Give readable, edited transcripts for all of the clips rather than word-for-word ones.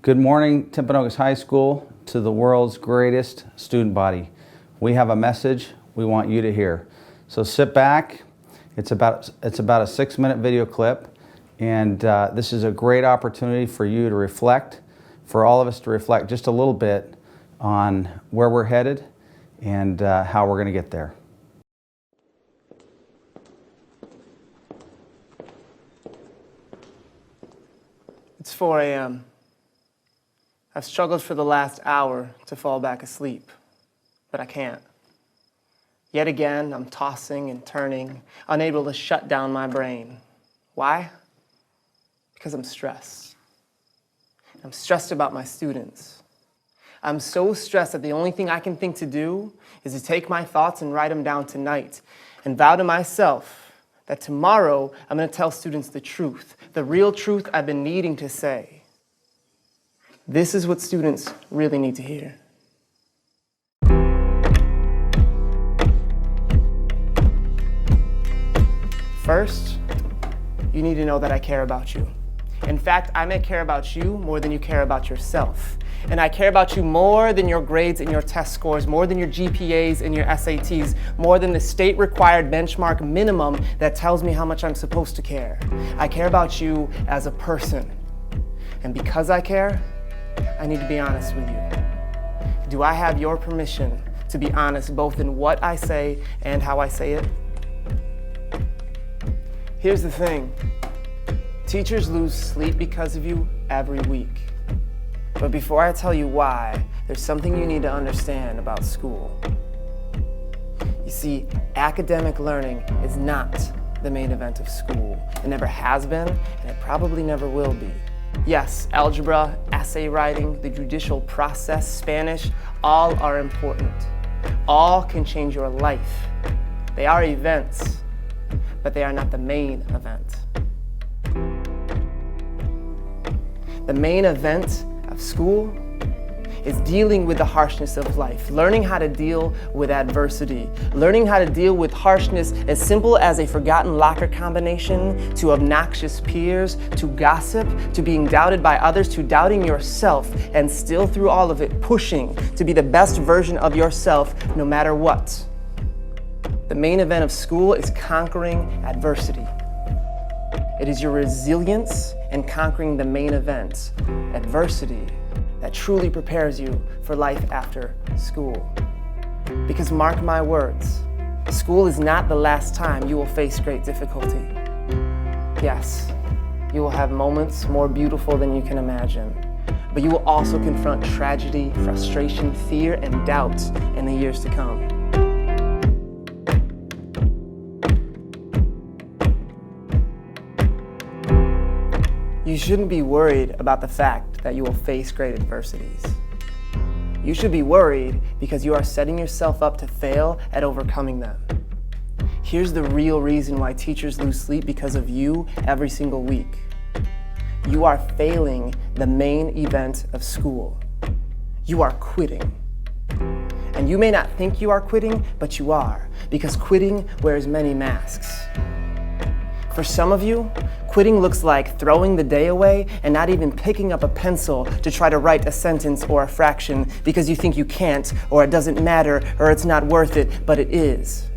Good morning, Timpanogos High School, to the world's greatest student body. We have a message we want you to hear. So sit back. It's about a 6-minute video clip, and this is a great opportunity for you to reflect, for all of us to reflect just a little bit on where we're headed and how we're going to get there. It's 4 a.m. I've struggled for the last hour to fall back asleep, but I can't. Yet again, I'm tossing and turning, unable to shut down my brain. Why? Because I'm stressed. I'm stressed about my students. I'm so stressed that the only thing I can think to do is to take my thoughts and write them down tonight and vow to myself that tomorrow I'm going to tell students the truth, the real truth I've been needing to say. This is what students really need to hear. First, you need to know that I care about you. In fact, I may care about you more than you care about yourself. And I care about you more than your grades and your test scores, more than your GPAs and your SATs, more than the state-required benchmark minimum that tells me how much I'm supposed to care. I care about you as a person. And because I care, I need to be honest with you. Do I have your permission to be honest both in what I say and how I say it? Here's the thing. Teachers lose sleep because of you every week. But before I tell you why, there's something you need to understand about school. You see, academic learning is not the main event of school. It never has been, and it probably never will be. Yes, algebra, essay writing, the judicial process, Spanish, all are important. All can change your life. They are events, but they are not the main event. The main event of school is dealing with the harshness of life, learning how to deal with adversity, learning how to deal with harshness as simple as a forgotten locker combination, to obnoxious peers, to gossip, to being doubted by others, to doubting yourself, and still through all of it, pushing to be the best version of yourself no matter what. The main event of school is conquering adversity. It is your resilience in conquering the main event, adversity, that truly prepares you for life after school. Because mark my words, school is not the last time you will face great difficulty. Yes, you will have moments more beautiful than you can imagine, but you will also confront tragedy, frustration, fear, and doubt in the years to come. You shouldn't be worried about the fact that you will face great adversities. You should be worried because you are setting yourself up to fail at overcoming them. Here's the real reason why teachers lose sleep because of you every single week. You are failing the main event of school. You are quitting. And you may not think you are quitting, but you are, because quitting wears many masks. For some of you, quitting looks like throwing the day away and not even picking up a pencil to try to write a sentence or a fraction because you think you can't, or it doesn't matter, or it's not worth it, but it is.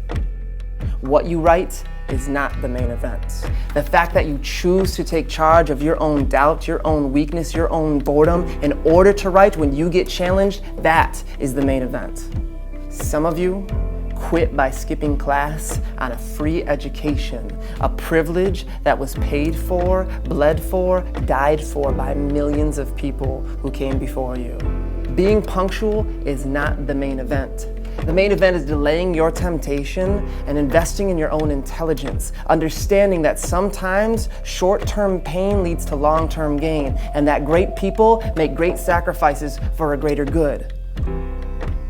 What you write is not the main event. The fact that you choose to take charge of your own doubt, your own weakness, your own boredom in order to write when you get challenged, that is the main event. Some of you quit by skipping class on a free education, a privilege that was paid for, bled for, died for by millions of people who came before you. Being punctual is not the main event. The main event is delaying your temptation and investing in your own intelligence, understanding that sometimes short-term pain leads to long-term gain, and that great people make great sacrifices for a greater good.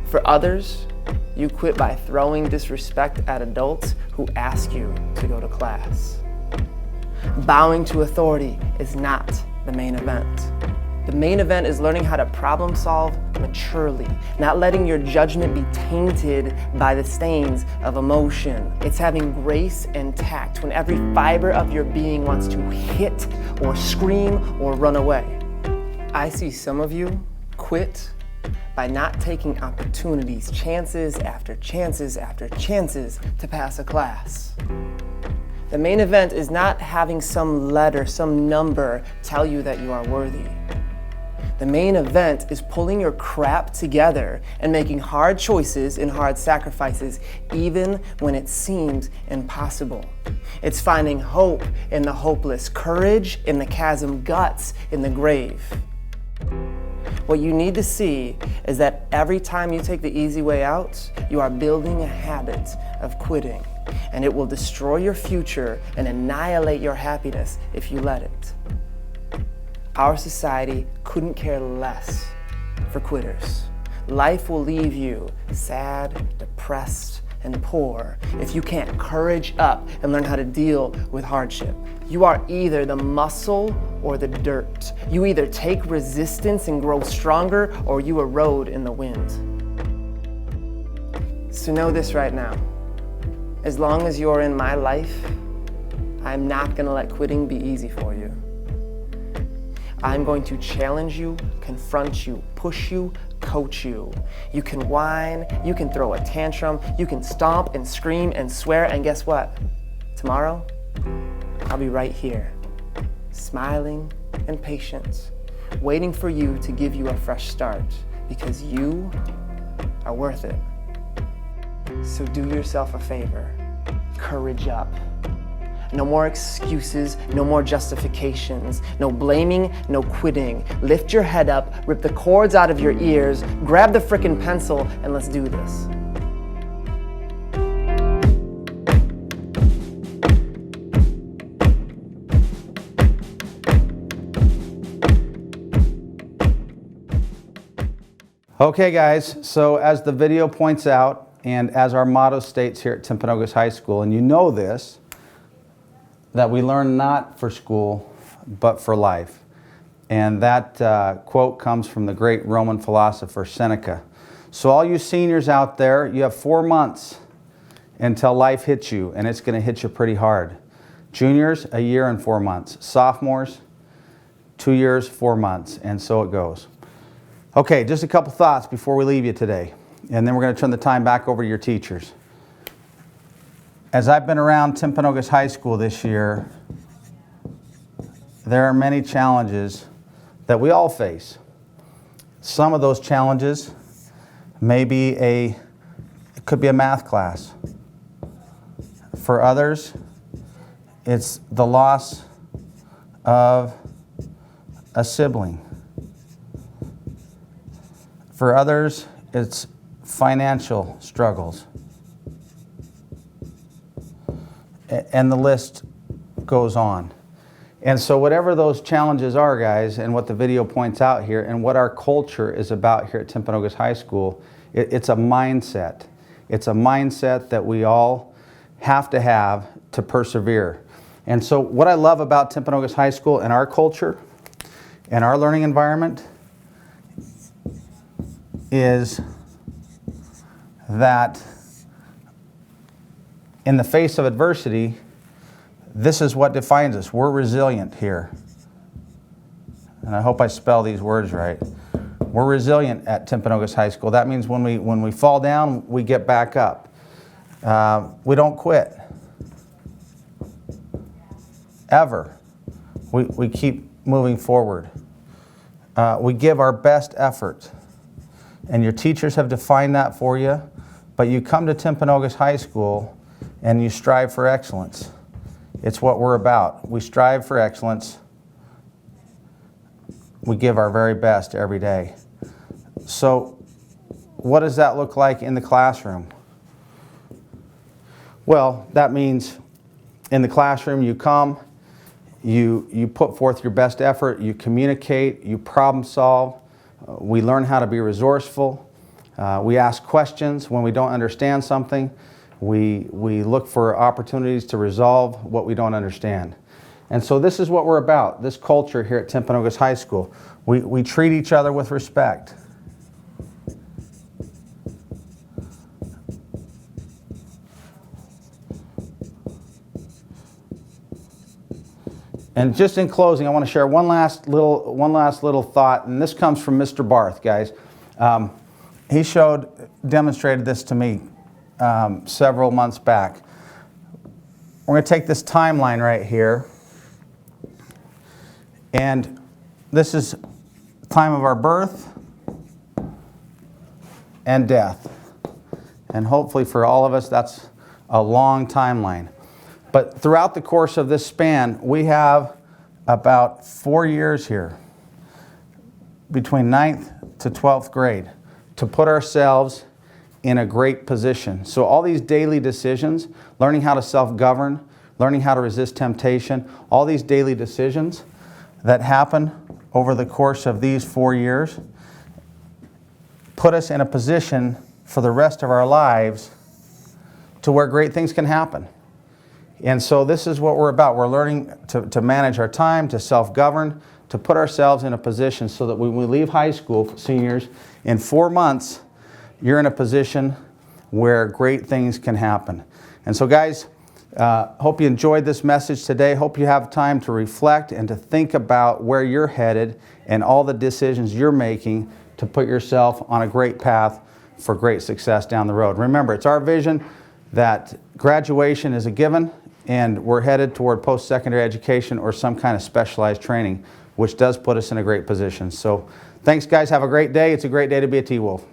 For others, you quit by throwing disrespect at adults who ask you to go to class. Bowing to authority is not the main event. The main event is learning how to problem solve maturely, not letting your judgment be tainted by the stains of emotion. It's having grace and tact when every fiber of your being wants to hit or scream or run away. I see some of you quit by not taking opportunities, chances after chances after chances to pass a class. The main event is not having some letter, some number tell you that you are worthy. The main event is pulling your crap together and making hard choices and hard sacrifices even when it seems impossible. It's finding hope in the hopeless, courage in the chasm, guts in the grave. What you need to see is that every time you take the easy way out, you are building a habit of quitting, and it will destroy your future and annihilate your happiness if you let it. Our society couldn't care less for quitters. Life will leave you sad, depressed, and poor if you can't courage up and learn how to deal with hardship. You are either the muscle or the dirt. You either take resistance and grow stronger, or you erode in the wind. So know this right now. As long as you're in my life, I'm not gonna let quitting be easy for you. I'm going to challenge you, confront you, push you, coach you. You can whine, you can throw a tantrum, you can stomp and scream and swear, and guess what? Tomorrow, I'll be right here, smiling and patient, waiting for you to give you a fresh start, because you are worth it. So do yourself a favor, courage up. No more excuses, no more justifications, no blaming, no quitting. Lift your head up, rip the cords out of your ears, grab the frickin' pencil, and let's do this. Okay guys, so as the video points out, and as our motto states here at Timpanogos High School, and you know this, that we learn not for school, but for life. And that quote comes from the great Roman philosopher Seneca. So all you seniors out there, you have 4 months until life hits you, and it's gonna hit you pretty hard. Juniors, 1 year and 4 months. Sophomores, 2 years, 4 months, and so it goes. Okay, just a couple thoughts before we leave you today, and then we're gonna turn the time back over to your teachers. As I've been around Timpanogos High School this year, there are many challenges that we all face. Some of those challenges may be it could be a math class. For others, it's the loss of a sibling. For others, it's financial struggles. And the list goes on. And so whatever those challenges are, guys, and what the video points out here, and what our culture is about here at Timpanogos High School, it's a mindset. It's a mindset that we all have to persevere. And so what I love about Timpanogos High School and our culture and our learning environment is that in the face of adversity, this is what defines us. We're resilient here. And I hope I spell these words right. We're resilient at Timpanogos High School. That means when we fall down, we get back up. We don't quit. Ever. We keep moving forward. We give our best effort. And your teachers have defined that for you. But you come to Timpanogos High School and you strive for excellence. It's what we're about. We strive for excellence. We give our very best every day. So what does that look like in the classroom? Well, that means in the classroom you come, you put forth your best effort, you communicate, you problem solve. We learn how to be resourceful. We ask questions when we don't understand something. We look for opportunities to resolve what we don't understand. And so this is what we're about, this culture here at Timpanogos High School. We treat each other with respect. And just in closing, I want to share one last little thought, and this comes from Mr. Barth, guys. He demonstrated this to me several months back. We're going to take this timeline right here, and this is the time of our birth and death. And hopefully for all of us, that's a long timeline. But throughout the course of this span, we have about 4 years here, between 9th to 12th grade, to put ourselves in a great position. So all these daily decisions, learning how to self-govern, learning how to resist temptation, all these daily decisions that happen over the course of these 4 years, put us in a position for the rest of our lives to where great things can happen. And so this is what we're about. We're learning to manage our time, to self-govern, to put ourselves in a position so that when we leave high school, seniors, in 4 months, you're in a position where great things can happen. And so guys, hope you enjoyed this message today. Hope you have time to reflect and to think about where you're headed and all the decisions you're making to put yourself on a great path for great success down the road. Remember, it's our vision that graduation is a given, and we're headed toward post-secondary education or some kind of specialized training, which does put us in a great position. So thanks, guys. Have a great day. It's a great day to be a T-Wolf.